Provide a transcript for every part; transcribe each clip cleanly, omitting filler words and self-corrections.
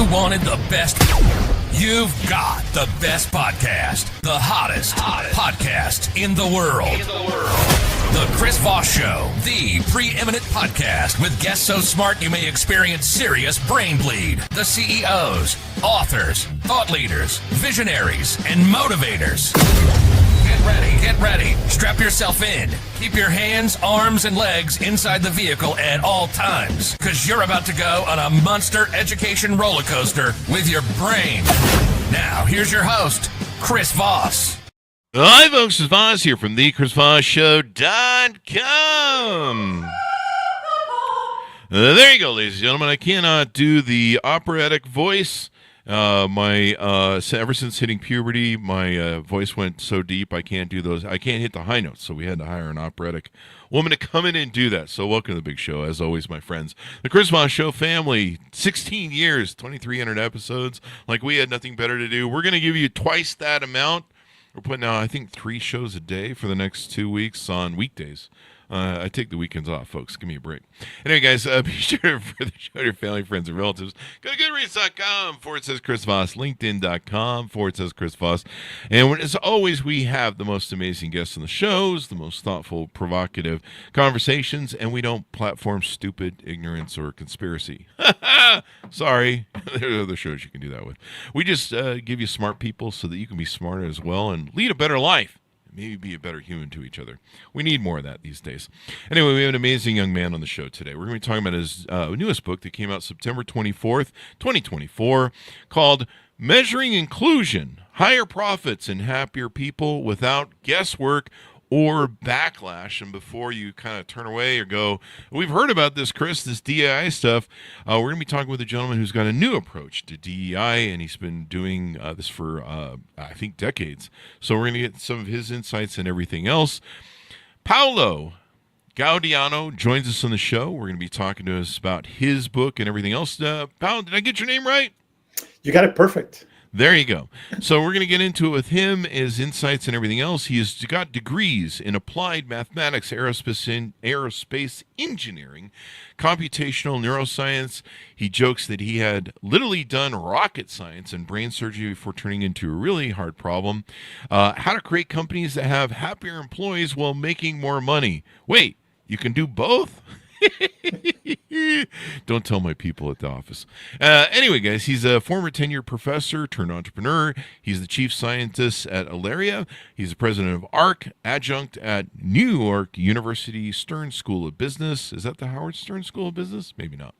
you wanted the best, you've got the best podcast. The hottest podcast in the world. The Chris Voss Show, the preeminent podcast with guests so smart you may experience serious brain bleed. The CEOs, authors, thought leaders, visionaries, and motivators. Get ready. Strap yourself in. Keep your hands, arms, and legs inside the vehicle at all times, because you're about to go on a monster education roller coaster with your brain. Now, here's your host, Chris Voss. Hi, folks. It's Voss here from thechrisvossshow.com. There you go, ladies and gentlemen. I cannot do the operatic voice. Ever since hitting puberty, my voice went so deep I can't do those. I can't hit the high notes, so we had to hire an operatic woman to come in and do that. So welcome to the big show, as always, my friends. The Chris Voss Show family, 16 years, 2,300 episodes. Like we had nothing better to do. We're going to give you twice that amount. We're putting out, I think, 3 shows a day for the next 2 weeks on weekdays. I take the weekends off, folks. Give me a break. Anyway, guys, be sure to further show your family, friends, and relatives. Go to goodreads.com/Chris Voss, LinkedIn.com/Chris Voss. And as always, we have the most amazing guests on the shows, the most thoughtful, provocative conversations, and we don't platform stupid ignorance or conspiracy. Sorry. There are other shows you can do that with. We just give you smart people so that you can be smarter as well and lead a better life. Maybe be a better human to each other. We need more of that these days. Anyway, we have an amazing young man on the show today. We're going to be talking about his newest book that came out September 24th, 2024, called Measuring Inclusion, Higher Profits and Happier People Without Guesswork or Backlash. And before you kind of turn away or go, we've heard about this, Chris, this DEI stuff. We're going to be talking with a gentleman who's got a new approach to DEI, and he's been doing this for, I think, decades. So we're going to get some of his insights and everything else. Paolo Gaudiano joins us on the show. We're going to be talking to us about his book and everything else. Paolo, did I get your name right? You got it perfect. There you go. So we're going to get into it with him, his insights and everything else. He has got degrees in applied mathematics, aerospace engineering, computational neuroscience. He jokes that he had literally done rocket science and brain surgery before turning into a really hard problem. How to create companies that have happier employees while making more money. Wait, you can do both? Don't tell my people at the office. Anyway, guys, he's a former tenured professor turned entrepreneur. He's the chief scientist at Ilaria. He's the president of ARC, adjunct at New York University Stern School of Business. Is that the Howard Stern School of Business? Maybe not.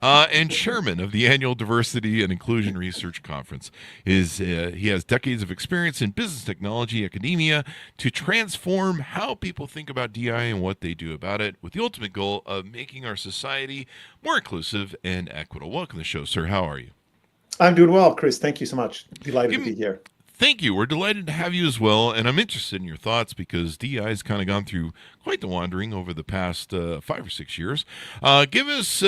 And chairman of the annual Diversity and Inclusion Research Conference. He has decades of experience in business technology, academia, to transform how people think about DI and what they do about it, with the ultimate goal of making our society more inclusive and equitable. Welcome to the show, sir. How are you? I'm doing well, Chris. Thank you so much. Delighted to be here. Thank you. We're delighted to have you as well, and I'm interested in your thoughts because DI has kind of gone through quite the wandering over the past 5 or 6 years. Give us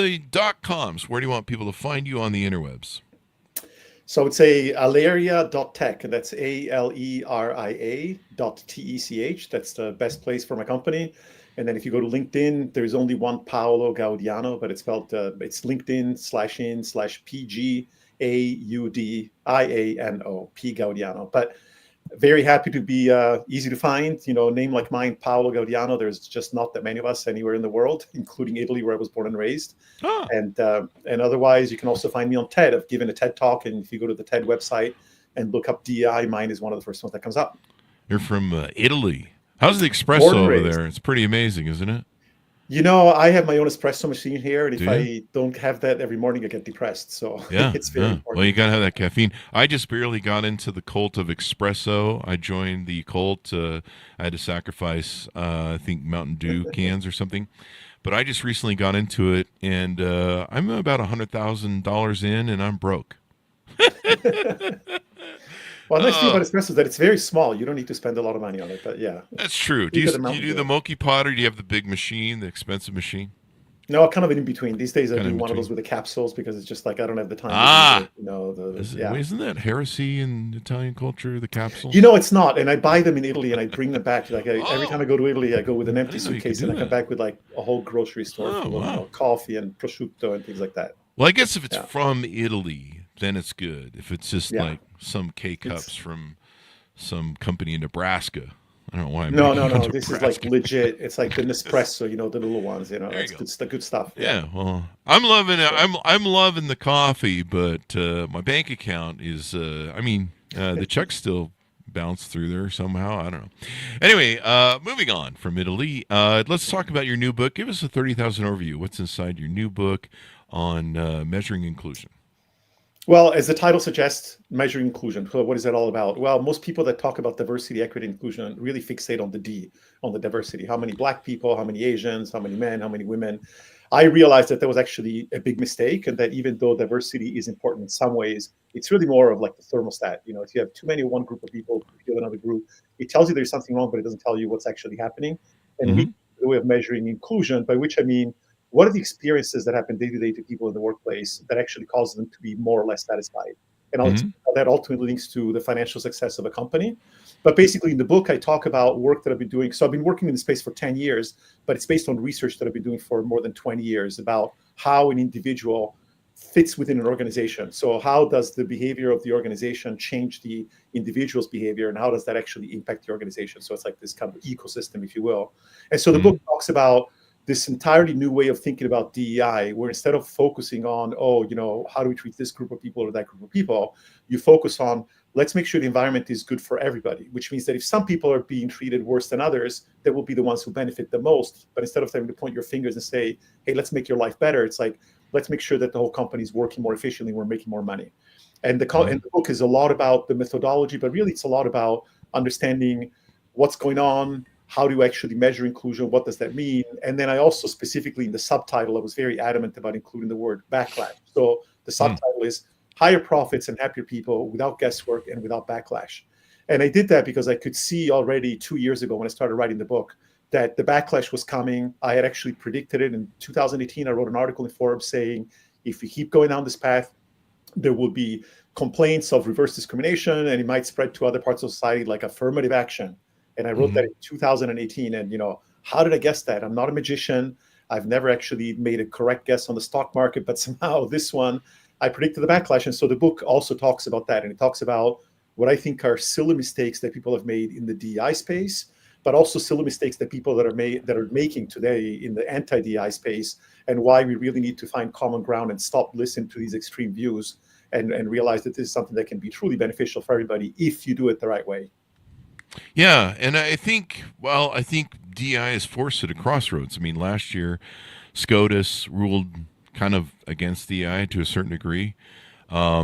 .coms. Where do you want people to find you on the interwebs? So it's Ilaria.tech, and that's ALERIA.tech. That's the best place for my company. And then if you go to LinkedIn, there's only one Paolo Gaudiano, but it's spelled, it's LinkedIn/PGAUDIANO, P Gaudiano. But very happy to be easy to find. You know, a name like mine, Paolo Gaudiano, there's just not that many of us anywhere in the world, including Italy, where I was born and raised. Oh. And otherwise, you can also find me on TED. I've given a TED Talk, and if you go to the TED website and look up DEI, mine is one of the first ones that comes up. You're from Italy. How's the espresso over there? It's pretty amazing, isn't it? You know, I have my own espresso machine here, and if I don't have that every morning, I get depressed. So yeah, it's very important. Well, you got to have that caffeine. I just barely got into the cult of espresso. I joined the cult. I had to sacrifice, I think, Mountain Dew cans or something. But I just recently got into it, and I'm about $100,000 in, and I'm broke. Well, the nice thing about espresso is that it's very small. You don't need to spend a lot of money on it, but yeah. That's true. Do you do the Moki pot, or do you have the big machine, the expensive machine? No, kind of in between. These days I do one of those with the capsules because it's just like I don't have the time. Isn't that heresy in Italian culture, the capsules? You know, it's not. And I buy them in Italy and I bring them back. Like every time I go to Italy, I go with an empty suitcase and I come back with like a whole grocery store full of coffee and prosciutto and things like that. Well, I guess if it's from Italy, then it's good. If it's just Yeah. like some K-Cups from some company in Nebraska, I don't know why I'm No, making no, a no. This is like Nebraska. legit. It's like the Nespresso, the little ones. There you That's go. good stuff. Yeah, well, I'm loving it. I'm loving the coffee, but my bank account is. The checks still bounce through there somehow. I don't know. Anyway, moving on from Italy, let's talk about your new book. Give us a 30,000 overview. What's inside your new book on measuring inclusion? Well, as the title suggests, measuring inclusion. So what is that all about? Well, most people that talk about diversity, equity, inclusion really fixate on the D, on the diversity. How many Black people, how many Asians, how many men, how many women. I realized that was actually a big mistake, and that even though diversity is important in some ways, it's really more of like the thermostat. If you have too many of one group of people, you have another group, it tells you there's something wrong, but it doesn't tell you what's actually happening. And we Mm-hmm. have a way of measuring inclusion, by which I mean, what are the experiences that happen day to day to people in the workplace that actually cause them to be more or less satisfied? And I'll explain how that ultimately links to the financial success of a company. But basically, in the book, I talk about work that I've been doing. So I've been working in the space for 10 years, but it's based on research that I've been doing for more than 20 years about how an individual fits within an organization. So how does the behavior of the organization change the individual's behavior, and how does that actually impact the organization? So it's like this kind of ecosystem, if you will. And so the book talks about this entirely new way of thinking about DEI, where instead of focusing on, how do we treat this group of people or that group of people, you focus on, let's make sure the environment is good for everybody, which means that if some people are being treated worse than others, they will be the ones who benefit the most. But instead of having to point your fingers and say, hey, let's make your life better, it's like, let's make sure that the whole company is working more efficiently, we're making more money. And the book is a lot about the methodology, but really it's a lot about understanding what's going on, how do you actually measure inclusion, what does that mean? And then I also specifically in the subtitle, I was very adamant about including the word backlash. So the subtitle is higher profits and happier people without guesswork and without backlash. And I did that because I could see already 2 years ago when I started writing the book that the backlash was coming. I had actually predicted it in 2018. I wrote an article in Forbes saying, if we keep going down this path, there will be complaints of reverse discrimination, and it might spread to other parts of society like affirmative action. And I wrote that in 2018. And, how did I guess that? I'm not a magician. I've never actually made a correct guess on the stock market, but somehow this one, I predicted the backlash. And so the book also talks about that. And it talks about what I think are silly mistakes that people have made in the DEI space, but also silly mistakes that people that are making today in the anti-DEI space, and why we really need to find common ground and stop listening to these extreme views and realize that this is something that can be truly beneficial for everybody if you do it the right way. Yeah, and I think DI is forced at a crossroads. I mean, last year, SCOTUS ruled kind of against DI to a certain degree. I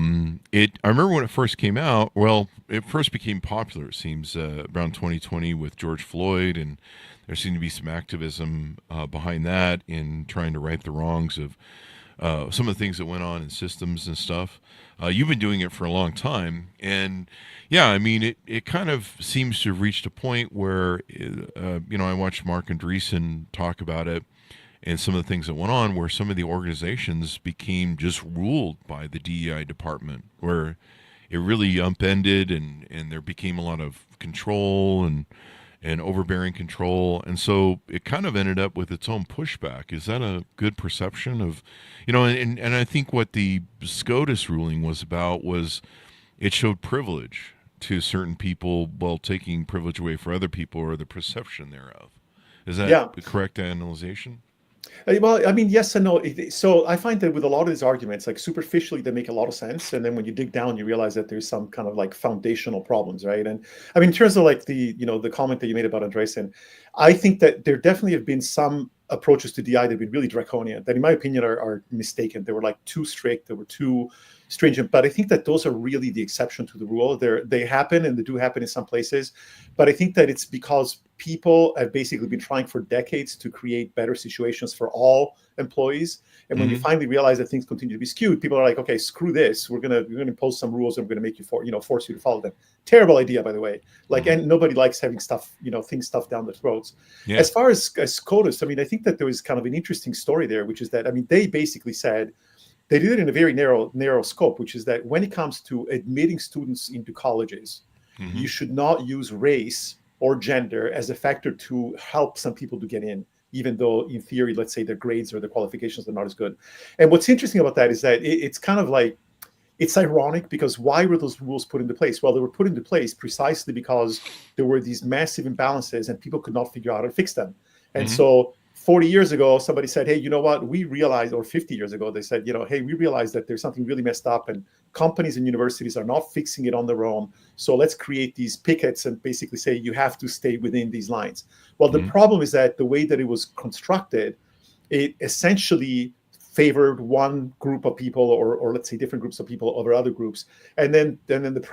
remember when it first came out. Well, it first became popular. It seems around 2020 with George Floyd, and there seemed to be some activism behind that in trying to right the wrongs of some of the things that went on in systems and stuff. You've been doing it for a long time, and yeah, I mean, it kind of seems to have reached a point where, I watched Mark Andreessen talk about it and some of the things that went on where some of the organizations became just ruled by the DEI department, where it really upended and there became a lot of control and overbearing control. And so it kind of ended up with its own pushback. Is that a good perception of, and I think what the SCOTUS ruling was about was it showed privilege to certain people while taking privilege away for other people, or the perception thereof. Is that the correct analyzation? Well, I mean, yes and no. So I find that with a lot of these arguments, like superficially, they make a lot of sense. And then when you dig down, you realize that there's some kind of like foundational problems, right? And I mean, in terms of like the comment that you made about Andreessen, I think that there definitely have been some approaches to DI that have been really draconian, that in my opinion are mistaken. They were like too strict, they were too stringent. But I think that those are really the exception to the rule. They happen, and they do happen in some places. But I think that it's because people have basically been trying for decades to create better situations for all employees. And when you finally realize that things continue to be skewed, people are like, okay, screw this. We're gonna impose some rules, and we're gonna make you force you to follow them. Terrible idea, by the way. Like, and nobody likes having things stuffed down their throats. Yeah. As far as SCOTUS, I mean, I think that there was kind of an interesting story there, which is that, I mean, they basically said, they did it in a very narrow scope, which is that when it comes to admitting students into colleges, you should not use race or gender as a factor to help some people to get in, even though in theory, let's say their grades or their qualifications are not as good. And what's interesting about that is that it's kind of like, it's ironic because why were those rules put into place? Well, they were put into place precisely because there were these massive imbalances and people could not figure out how to fix them. And so 40 years ago, somebody said, hey, you know what? We realized, or 50 years ago, they said, hey, we realized that there's something really messed up and companies and universities are not fixing it on their own. So let's create these pickets and basically say you have to stay within these lines. Well, the problem is that the way that it was constructed, it essentially favored one group of people, or let's say different groups of people over other groups. And then the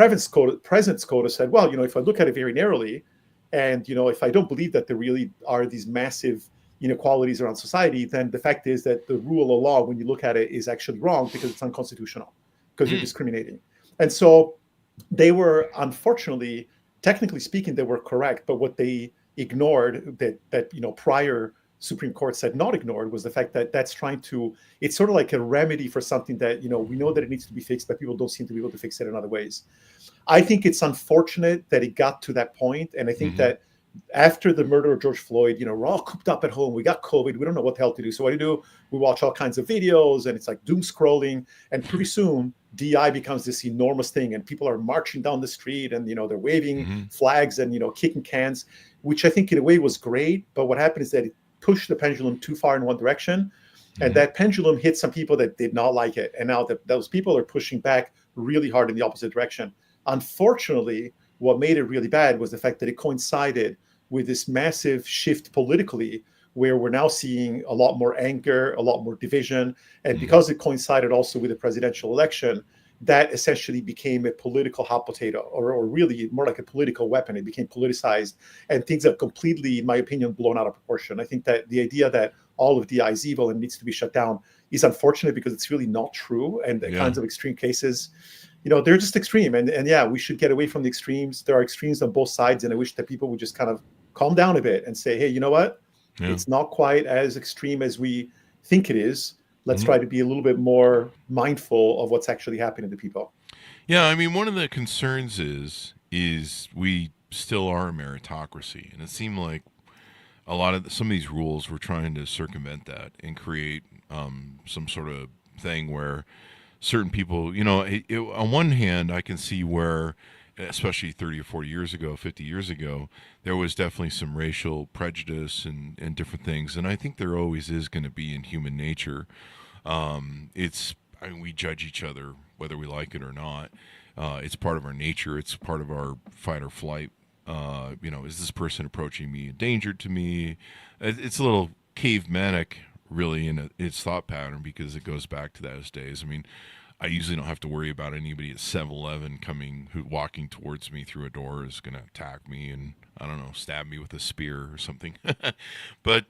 President's Quota said, well, if I look at it very narrowly, and if I don't believe that there really are these massive inequalities around society, then the fact is that the rule of law, when you look at it, is actually wrong because it's unconstitutional, because you're discriminating. And so they were, unfortunately, technically speaking, they were correct. But what they ignored that prior Supreme Court said not ignored was the fact that it's sort of like a remedy for something that, we know that it needs to be fixed, but people don't seem to be able to fix it in other ways. I think it's unfortunate that it got to that point. And I think that after the murder of George Floyd, we're all cooped up at home. We got COVID. We don't know what the hell to do. So what do? We watch all kinds of videos and it's like doom scrolling. And pretty soon DI becomes this enormous thing and people are marching down the street and, they're waving flags and, kicking cans, which I think in a way was great. But what happened is that it pushed the pendulum too far in one direction. And that pendulum hit some people that did not like it. And now those people are pushing back really hard in the opposite direction. Unfortunately, what made it really bad was the fact that it coincided with this massive shift politically, where we're now seeing a lot more anger, a lot more division. And because it coincided also with the presidential election, that essentially became a political hot potato, or really more like a political weapon. It became politicized, and things have completely, in my opinion, blown out of proportion. I think that the idea that all of DI is evil and needs to be shut down is unfortunate because it's really not true. And the kinds of extreme cases, they're just extreme. And yeah, we should get away from the extremes. There are extremes on both sides. And I wish that people would just kind of calm down a bit and say, hey, you know what? It's not quite as extreme as we think it is. Let's try to be a little bit more mindful of what's actually happening to people. Yeah, I mean, one of the concerns is we still are a meritocracy. And it seemed like some of these rules were trying to circumvent that and create some sort of thing where certain people, on one hand, I can see where, especially 30 or 40 years ago, 50 years ago, there was definitely some racial prejudice and different things. And I think there always is going to be in human nature. We judge each other whether we like it or not. It's part of our nature. It's part of our fight or flight. Is this person approaching me endangered to me? It's a little cavemanic, really, in its thought pattern, because it goes back to those days. I mean, I usually don't have to worry about anybody at 7-Eleven walking towards me through a door is going to attack me and, I don't know, stab me with a spear or something. But,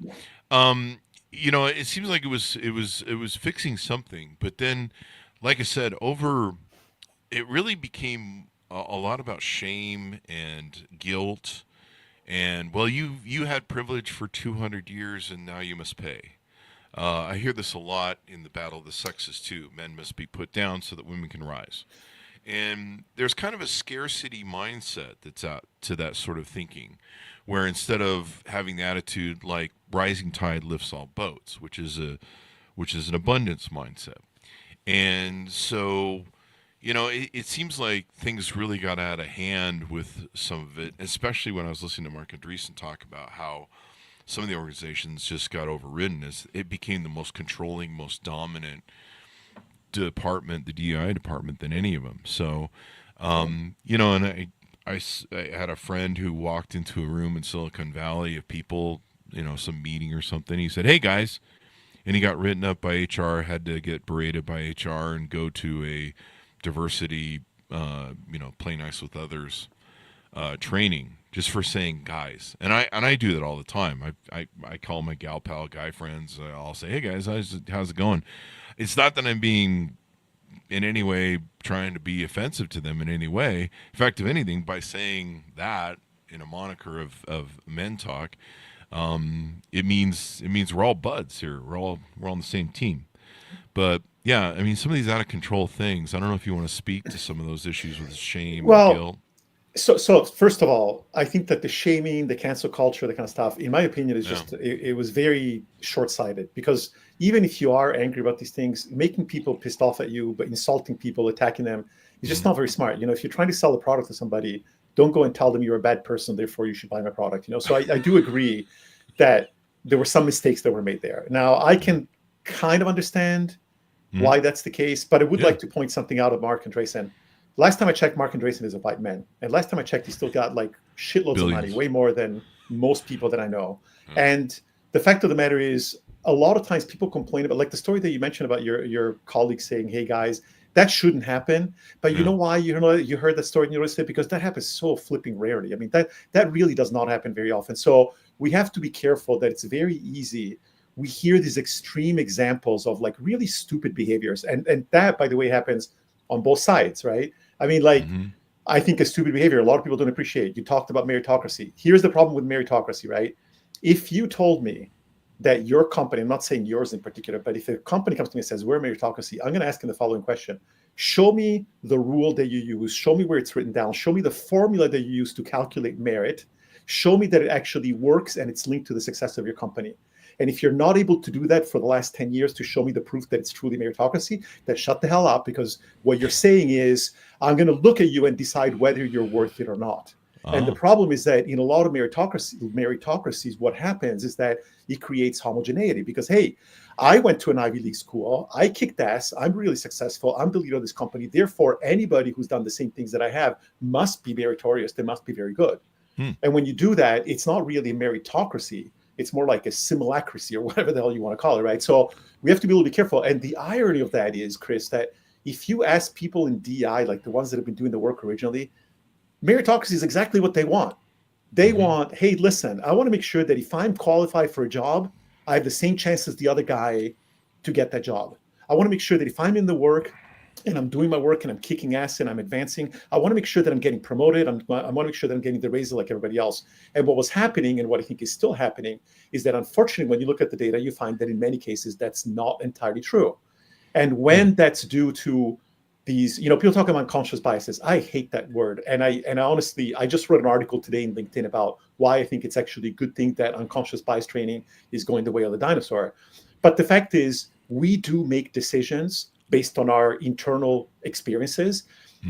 it seems like it was fixing something. But then, like I said, it really became a lot about shame and guilt. And, well, you had privilege for 200 years and now you must pay. I hear this a lot in the battle of the sexes too. Men must be put down so that women can rise. And there's kind of a scarcity mindset that's out to that sort of thinking, where instead of having the attitude like rising tide lifts all boats, which is an abundance mindset. And so, it seems like things really got out of hand with some of it, especially when I was listening to Mark Andreessen talk about how some of the organizations just got overridden as it became the most controlling, most dominant department, the DEI department, than any of them. So, and I had a friend who walked into a room in Silicon Valley of people, some meeting or something. He said, hey, guys. And he got written up by HR, had to get berated by HR and go to a diversity, play nice with others training, just for saying guys. And I do that all the time. I call my gal pal guy friends. I'll say, hey guys, how's it going? It's not that I'm being in any way trying to be offensive to them in any way. In fact, if anything, by saying that in a moniker of men talk, it means we're all buds here. We're all on the same team. But yeah, I mean, some of these out of control things, I don't know if you want to speak to some of those issues with shame and guilt. So first of all, I think that the shaming, the cancel culture, that kind of stuff, in my opinion, is just, it was very short-sighted, because even if you are angry about these things, making people pissed off at you, but insulting people, attacking them, is just not very smart. If you're trying to sell a product to somebody, don't go and tell them you're a bad person, therefore you should buy my product. So I do agree that there were some mistakes that were made there. Now, I can kind of understand why that's the case, but I would like to point something out of Mark Andreessen. Last time I checked, Mark Andreessen is a white man. And last time I checked, he still got like shitloads of money, way more than most people that I know. And the fact of the matter is, a lot of times people complain about, like the story that you mentioned about your colleague saying, hey guys, that shouldn't happen. But you know why? You heard that story and you noticed it because that happens so flipping rarely. I mean, that really does not happen very often. So we have to be careful that it's very easy. We hear these extreme examples of like really stupid behaviors. And that, by the way, happens on both sides, right? I mean, like, I think a stupid behavior, a lot of people don't appreciate. You talked about meritocracy. Here's the problem with meritocracy, right? If you told me that your company, I'm not saying yours in particular, but if a company comes to me and says, we're meritocracy, I'm going to ask them the following question. Show me the rule that you use. Show me where it's written down. Show me the formula that you use to calculate merit. Show me that it actually works and it's linked to the success of your company. And if you're not able to do that for the last 10 years to show me the proof that it's truly meritocracy, then shut the hell up, because what you're saying is, I'm going to look at you and decide whether you're worth it or not. And the problem is that in a lot of meritocracies, what happens is that it creates homogeneity because, hey, I went to an Ivy League school, I kicked ass, I'm really successful, I'm the leader of this company. Therefore, anybody who's done the same things that I have must be meritorious, they must be very good. And when you do that, it's not really a meritocracy. It's more like a simulacracy or whatever the hell you want to call it, right? So we have to be able to be careful. And the irony of that is, Chris, that if you ask people in DI, like the ones that have been doing the work originally, meritocracy is exactly what they want. They want, hey, listen, I want to make sure that if I'm qualified for a job, I have the same chance as the other guy to get that job. I want to make sure that if I'm in the work and I'm doing my work and I'm kicking ass and I'm advancing, I want to make sure that I'm getting promoted. I want to make sure that I'm getting the raises like everybody else. And what was happening and what I think is still happening is that, unfortunately, when you look at the data, you find that in many cases, that's not entirely true. And when that's due to these, people talk about unconscious biases. I hate that word. And I honestly, I just wrote an article today in LinkedIn about why I think it's actually a good thing that unconscious bias training is going the way of the dinosaur. But the fact is, we do make decisions based on our internal experiences.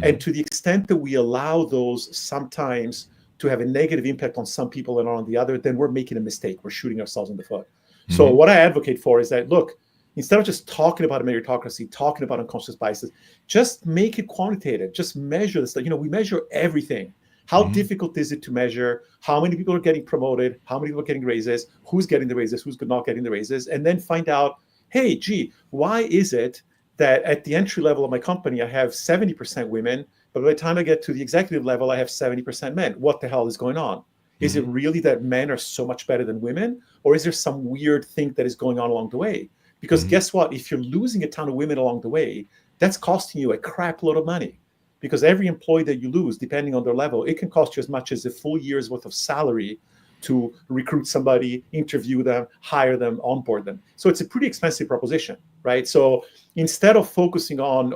And to the extent that we allow those sometimes to have a negative impact on some people and on the other, then we're making a mistake. We're shooting ourselves in the foot. So what I advocate for is that, look, instead of just talking about a meritocracy, talking about unconscious biases, just make it quantitative. Just measure this. We measure everything. How difficult is it to measure how many people are getting promoted, how many people are getting raises, who's getting the raises, who's not getting the raises, and then find out, hey, gee, why is it that at the entry level of my company, I have 70% women, but by the time I get to the executive level, I have 70% men? What the hell is going on? Is it really that men are so much better than women? Or is there some weird thing that is going on along the way? Because guess what? If you're losing a ton of women along the way, that's costing you a crap load of money. Because every employee that you lose, depending on their level, it can cost you as much as a full year's worth of salary to recruit somebody, interview them, hire them, onboard them. So it's a pretty expensive proposition, right? So instead of focusing on,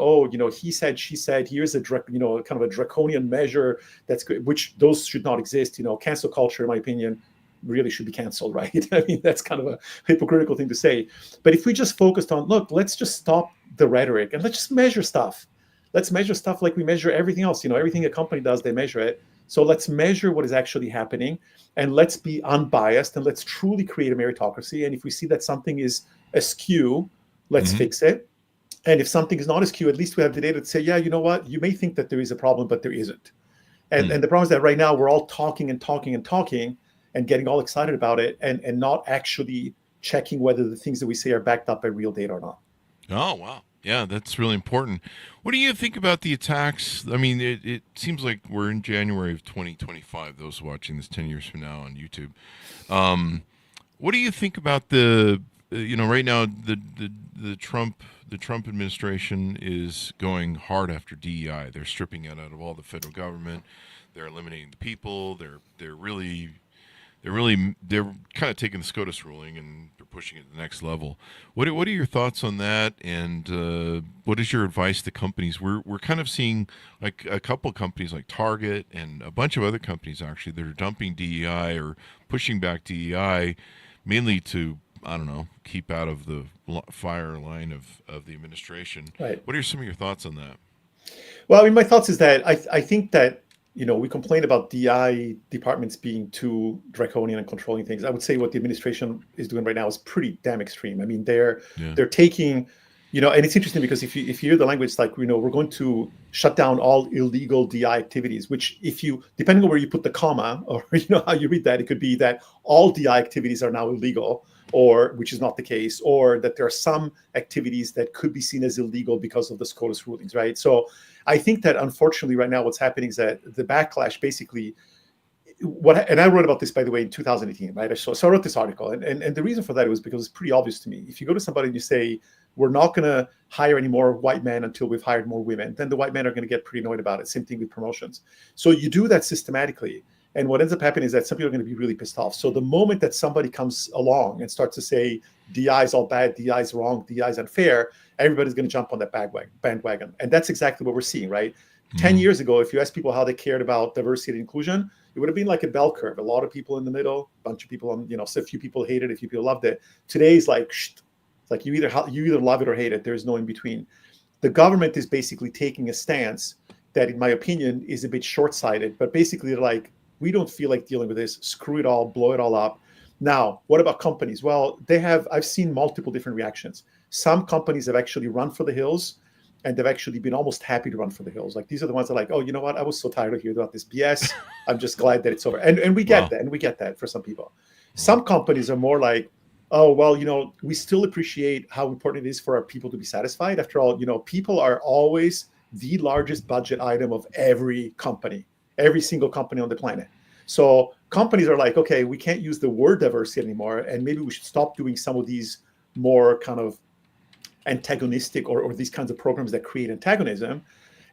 he said, she said, here's a kind of a draconian measure that's good, which those should not exist. Cancel culture, in my opinion, really should be canceled, right? I mean, that's kind of a hypocritical thing to say. But if we just focused on, look, let's just stop the rhetoric and let's just measure stuff. Let's measure stuff like we measure everything else. Everything a company does, they measure it. So let's measure what is actually happening and let's be unbiased and let's truly create a meritocracy. And if we see that something is askew, let's fix it. And if something is not askew, at least we have the data to say, yeah, you know what? You may think that there is a problem, but there isn't. And the problem is that right now we're all talking and talking and talking and getting all excited about it and not actually checking whether the things that we say are backed up by real data or not. Oh, wow. Yeah, that's really important. What do you think about the attacks? I mean, it seems like we're in January of 2025, those watching this 10 years from now on YouTube. What do you think about right now, the Trump administration is going hard after DEI. They're stripping it out of all the federal government. They're eliminating the people. They're kind of taking the SCOTUS ruling and they're pushing it to the next level. What are your thoughts on that? And what is your advice to companies? We're kind of seeing like a couple of companies like Target and a bunch of other companies actually that are dumping DEI or pushing back DEI mainly to I don't know, keep out of the fire line of the administration. Right. What are some of your thoughts on that? Well, I mean, my thoughts is that I think that, we complain about DI departments being too draconian and controlling things. I would say what the administration is doing right now is pretty damn extreme. I mean, they're taking, and it's interesting because if you hear the language, like, we're going to shut down all illegal DI activities, which depending on where you put the comma or, how you read that, it could be that all DI activities are now illegal, or which is not the case, or that there are some activities that could be seen as illegal because of the SCOTUS rulings, right? So I think that unfortunately right now what's happening is that the backlash basically, and I wrote about this, by the way, in 2018, right? So I wrote this article, and the reason for that was because it's pretty obvious to me. If you go to somebody and you say, we're not going to hire any more white men until we've hired more women, then the white men are going to get pretty annoyed about it. Same thing with promotions. So you do that systematically. And what ends up happening is that some people are going to be really pissed off. So the moment that somebody comes along and starts to say, DI is all bad, DI is wrong, DI is unfair, everybody's going to jump on that bandwagon. And that's exactly what we're seeing, right? 10 years ago, if you asked people how they cared about diversity and inclusion, it would have been like a bell curve. A lot of people in the middle, a bunch of people on, so a few people hated it, a few people loved it. Today's like, it's like you either love it or hate it. There's no in between. The government is basically taking a stance that, in my opinion, is a bit short-sighted. But basically, they're like, we don't feel like dealing with this. Screw it all, blow it all up. Now, what about companies? Well, I've seen multiple different reactions. Some companies have actually run for the hills, and they've actually been almost happy to run for the hills. Like, these are the ones that are like, oh, you know what? I was so tired of hearing about this BS. I'm just glad that it's over. And we get that. And we get that for some people. Some companies are more like, oh, well, we still appreciate how important it is for our people to be satisfied. After all, people are always the largest budget item of every company, every single company on the planet. So companies are like, okay, we can't use the word diversity anymore, and maybe we should stop doing some of these more kind of antagonistic or these kinds of programs that create antagonism.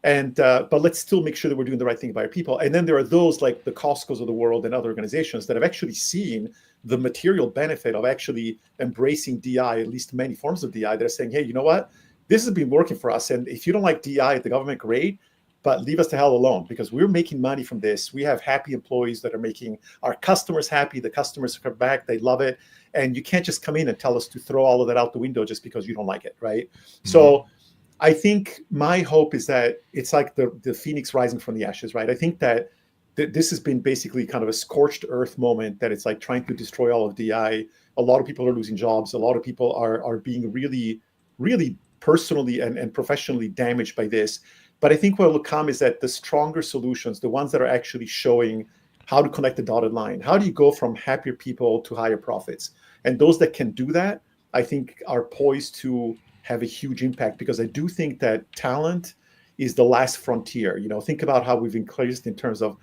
And but let's still make sure that we're doing the right thing by our people. And then there are those like the Costco's of the world and other organizations that have actually seen the material benefit of actually embracing DI, at least many forms of DI, that are saying, hey, you know what? This has been working for us. And if you don't like DI at the government, great, but leave us the hell alone, because we're making money from this. We have happy employees that are making our customers happy. The customers come back, they love it. And you can't just come in and tell us to throw all of that out the window just because you don't like it, right? Mm-hmm. So I think my hope is that it's like the phoenix rising from the ashes, right? I think that this has been basically kind of a scorched earth moment, that it's like trying to destroy all of DI. A lot of people are losing jobs. A lot of people are being really, really personally and professionally damaged by this. But I think what will come is that the stronger solutions, the ones that are actually showing how to connect the dotted line, how do you go from happier people to higher profits? And those that can do that, I think, are poised to have a huge impact, because I do think that talent is the last frontier. Think about how we've increased in terms of,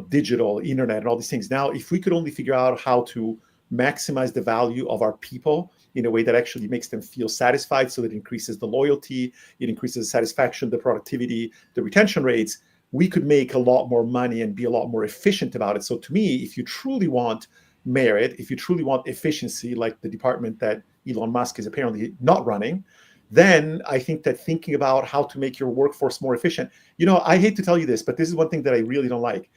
digital, internet, and all these things. Now, if we could only figure out how to maximize the value of our people in a way that actually makes them feel satisfied, so that it increases the loyalty, it increases the satisfaction, the productivity, the retention rates, we could make a lot more money and be a lot more efficient about it. So to me, if you truly want merit, if you truly want efficiency, like the department that Elon Musk is apparently not running, then I think that thinking about how to make your workforce more efficient, I hate to tell you this, but this is one thing that I really don't like.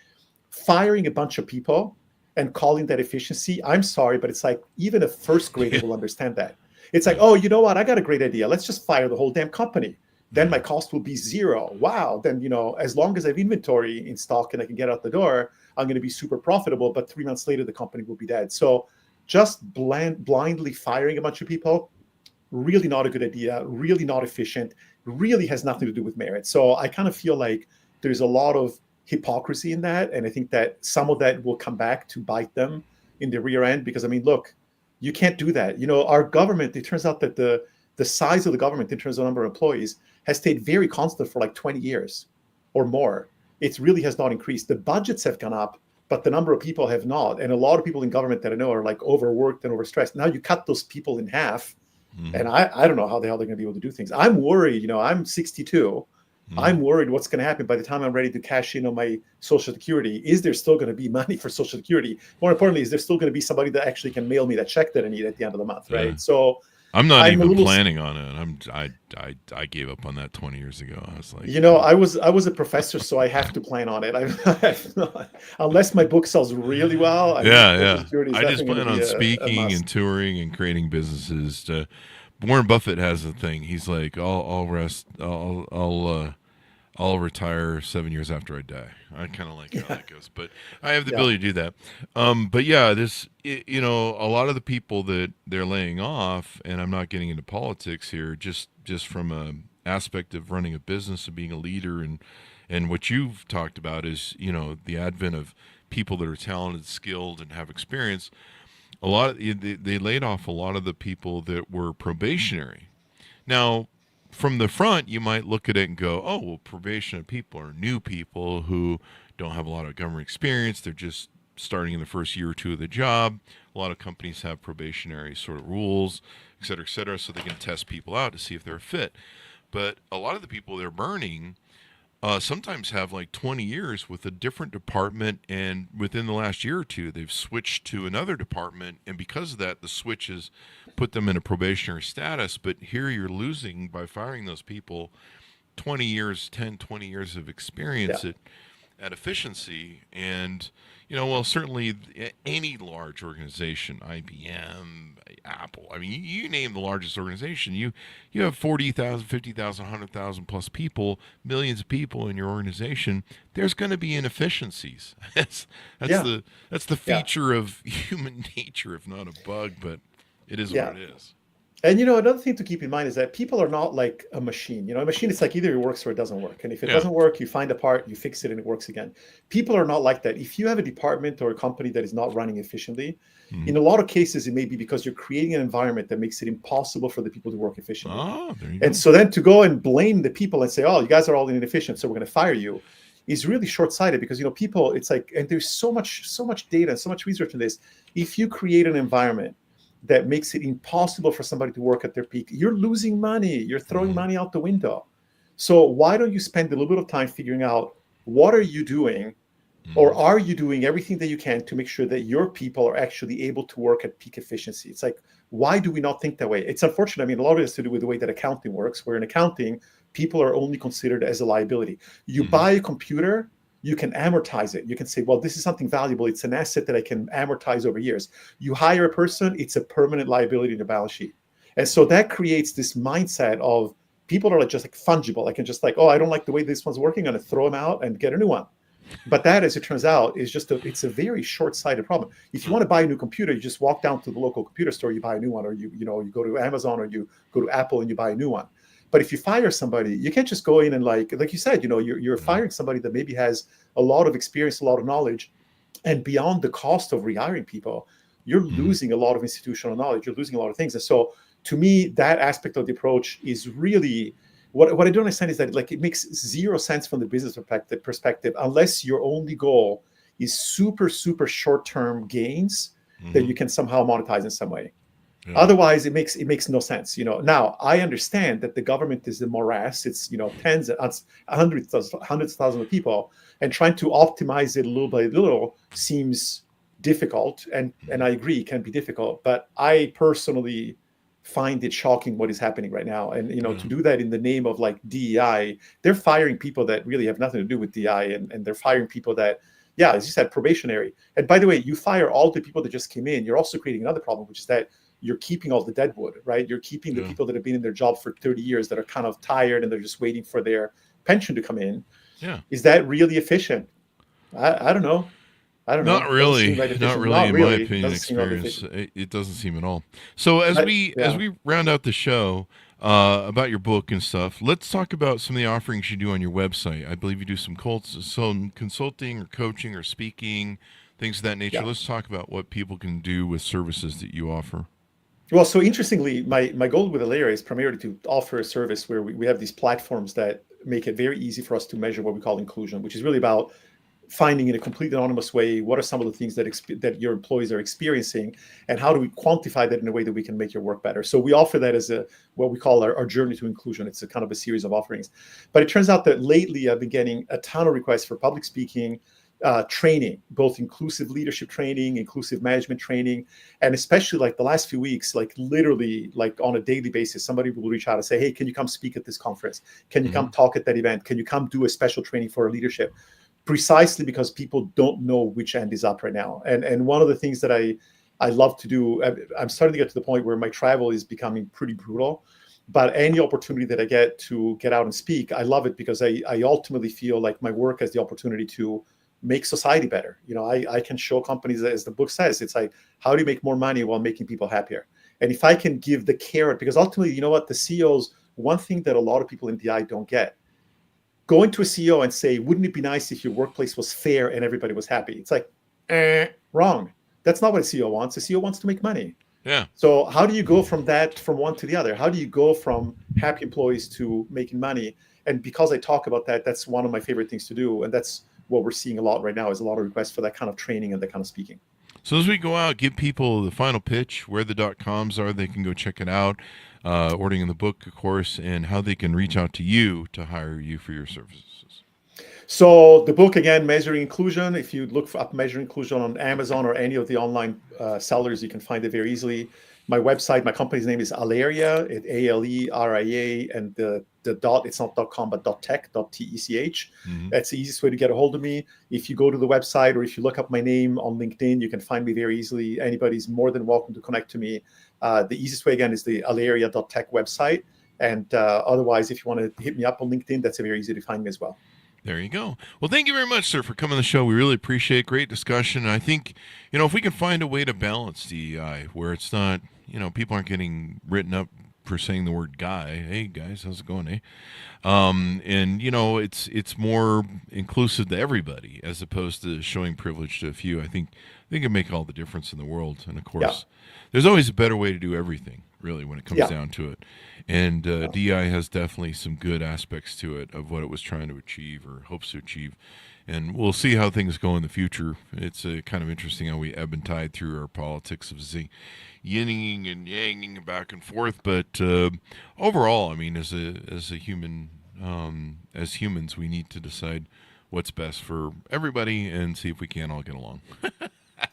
Firing a bunch of people and calling that efficiency, I'm sorry, but it's like even a first grader will understand that. It's like, oh, you know what? I got a great idea. Let's just fire the whole damn company. Then my cost will be zero. Wow. Then, as long as I have inventory in stock and I can get out the door, I'm going to be super profitable. But 3 months later, the company will be dead. So just blindly firing a bunch of people, really not a good idea, really not efficient, really has nothing to do with merit. So I kind of feel like there's a lot of hypocrisy in that. And I think that some of that will come back to bite them in the rear end, because, look, you can't do that. Our government, it turns out that the size of the government in terms of number of employees has stayed very constant for like 20 years or more. It really has not increased. The budgets have gone up, but the number of people have not. And a lot of people in government that I know are like overworked and overstressed. Now you cut those people in half, and I don't know how the hell they're going to be able to do things. I'm worried, I'm 62. I'm worried what's going to happen by the time I'm ready to cash in on my Social Security. Is there still going to be money for Social Security? More importantly, is there still going to be somebody that actually can mail me that check that I need at the end of the month, right? So I'm not I'm a even little planning on it. I gave up on that 20 years ago. I was like, I was a professor, so I have to plan on it. Unless my book sells really well, I mean, Social yeah. Security is I just definitely plan going on to be a speaking and must. touring and creating businesses. Warren Buffett has a thing. He's like, I'll rest. I'll retire 7 years after I die. I kind of like how that goes, but I have the Yeah, ability to do that. But yeah, a lot of the people that they're laying off, and I'm not getting into politics here, just from a aspect of running a business and being a leader, and what you've talked about is, the advent of people that are talented, skilled, and have experience. They laid off a lot of the people that were probationary. Now, from the front, you might look at it and go, oh, well, probationary people are new people who don't have a lot of government experience. They're just starting in the first year or two of the job. A lot of companies have probationary sort of rules, et cetera, so they can test people out to see if they're a fit. But a lot of the people they're burning sometimes have like 20 years with a different department, and within the last year or two, they've switched to another department, and because of that, the switch has put them in a probationary status. But here you're losing, by firing those people, 20 years, 20 years of experience yeah, at efficiency. And, well, certainly any large organization, IBM, Apple, I mean, you name the largest organization, you have 40,000, 50,000, 100,000 plus people, millions of people in your organization. There's going to be inefficiencies. That's yeah, the yeah, feature of human nature, if not a bug, but it is yeah. what it is. And another thing to keep in mind is that people are not like a machine. A machine is like either it works or it doesn't work. And if it Yeah. doesn't work, you find a part, you fix it, and it works again. People are not like that. If you have a department or a company that is not running efficiently, Mhm. in a lot of cases, it may be because you're creating an environment that makes it impossible for the people to work efficiently. Oh, there you And go. so then to go and blame the people and say, oh, you guys are all inefficient, so we're going to fire you, is really short-sighted, because people, it's like, and there's so much data, so much research in this. If you create an environment that makes it impossible for somebody to work at their peak, you're losing money. You're throwing money out the window. So why don't you spend a little bit of time figuring out what are you doing, or are you doing everything that you can to make sure that your people are actually able to work at peak efficiency? It's like, why do we not think that way? It's unfortunate. I mean, a lot of it has to do with the way that accounting works, where in accounting, people are only considered as a liability. You buy a computer, you can amortize it. You can say, well, this is something valuable. It's an asset that I can amortize over years. You hire a person, it's a permanent liability in the balance sheet. And so that creates this mindset of people are just like fungible. I can just like, oh, I don't like the way this one's working. I'm going to throw them out and get a new one. But that, as it turns out, is it's a very short-sighted problem. If you want to buy a new computer, you just walk down to the local computer store, you buy a new one, or you go to Amazon, or you go to Apple and you buy a new one. But if you fire somebody, you can't just go in and like you said, you're firing somebody that maybe has a lot of experience, a lot of knowledge, and beyond the cost of rehiring people, you're losing a lot of institutional knowledge. You're losing a lot of things. And so, to me, that aspect of the approach is really what I don't understand is that it makes zero sense from the business perspective unless your only goal is super, super short-term gains that you can somehow monetize in some way. Yeah. Otherwise, it makes no sense. Now I understand that the government is a morass. It's tens and hundreds of thousands of people, and trying to optimize it little by little seems difficult. And I agree, it can be difficult. But I personally find it shocking what is happening right now. And to do that in the name of like DEI, they're firing people that really have nothing to do with DEI, and they're firing people that, yeah, as you said, probationary. And by the way, you fire all the people that just came in, you're also creating another problem, which is that you're keeping all the deadwood, right? You're keeping the people that have been in their job for 30 years that are kind of tired and they're just waiting for their pension to come in. Yeah. Is that really efficient? I don't know. Not really. Not really, in my opinion, experience. It doesn't seem at all. So as we round out the show about your book and stuff, let's talk about some of the offerings you do on your website. I believe you do some consulting or coaching or speaking, things of that nature. Let's talk about what people can do with services that you offer. Well, so interestingly, my goal with Alera is primarily to offer a service where we have these platforms that make it very easy for us to measure what we call inclusion, which is really about finding in a completely anonymous way what are some of the things that your employees are experiencing, and how do we quantify that in a way that we can make your work better. So we offer that as what we call our journey to inclusion. It's a kind of a series of offerings. But it turns out that lately I've been getting a ton of requests for public speaking, training, both inclusive leadership training, inclusive management training, and especially like the last few weeks, like literally like on a daily basis, somebody will reach out and say, hey, can you come speak at this conference? Can you come talk at that event? Can you come do a special training for leadership? Precisely because people don't know which end is up right now. And one of the things that I love to do, I'm starting to get to the point where my travel is becoming pretty brutal. But any opportunity that I get to get out and speak, I love it because I ultimately feel like my work has the opportunity to make society better. You know, I can show companies, as the book says, it's like, how do you make more money while making people happier? And if I can give the carrot, because ultimately, you know what, the CEOs, one thing that a lot of people in DI don't get, going to a CEO and say, wouldn't it be nice if your workplace was fair and everybody was happy? It's like, wrong. That's not what a CEO wants. A CEO wants to make money. Yeah. So how do you go from one to the other? How do you go from happy employees to making money? And because I talk about that, that's one of my favorite things to do. And that's what we're seeing a lot right now, is a lot of requests for that kind of training and that kind of speaking. So as we go out, give people the final pitch, where the .coms are, they can go check it out, ordering the book, of course, and how they can reach out to you to hire you for your services. So the book, again, Measuring Inclusion, if you look up Measuring Inclusion on Amazon or any of the online sellers, you can find it very easily. My website, my company's name is Aleria, Aleria, and the dot, it's not .com, but .tech, .tech. That's the easiest way to get a hold of me. If you go to the website or if you look up my name on LinkedIn, you can find me very easily. Anybody's more than welcome to connect to me. The easiest way, again, is the Aleria.tech website. And otherwise, if you want to hit me up on LinkedIn, that's very easy to find me as well. There you go. Well, thank you very much, sir, for coming on the show. We really appreciate it. Great discussion. I think, if we can find a way to balance DEI where it's not, people aren't getting written up for saying the word guy. Hey, guys, how's it going, eh? And, it's more inclusive to everybody as opposed to showing privilege to a few. I think it can make all the difference in the world. And, of course, there's always a better way to do everything, really, when it comes down to it. And DEI has definitely some good aspects to it of what it was trying to achieve or hopes to achieve. And we'll see how things go in the future. It's kind of interesting how we ebb and tide through our politics of yinning and yanging back and forth. But overall, I mean, as a human, as humans, we need to decide what's best for everybody and see if we can all get along.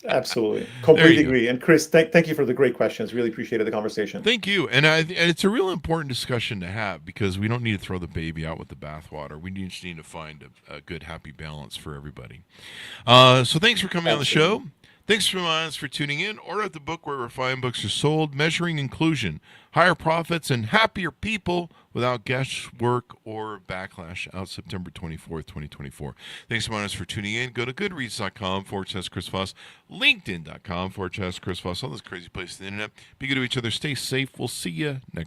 Absolutely. Completely agree. And Chris, thank you for the great questions. Really appreciated the conversation. Thank you. And it's a real important discussion to have because we don't need to throw the baby out with the bathwater. We just need to find a good, happy balance for everybody. So thanks for coming on the show. Thanks for tuning in. Order out the book where fine books are sold, Measuring Inclusion, Higher Profits and Happier People Without Guesswork or Backlash, out September 24th, 2024. Thanks so much for tuning in. Go to goodreads.com/Chris Voss, LinkedIn.com/Chris Voss, all those crazy places on the internet. Be good to each other. Stay safe. We'll see you next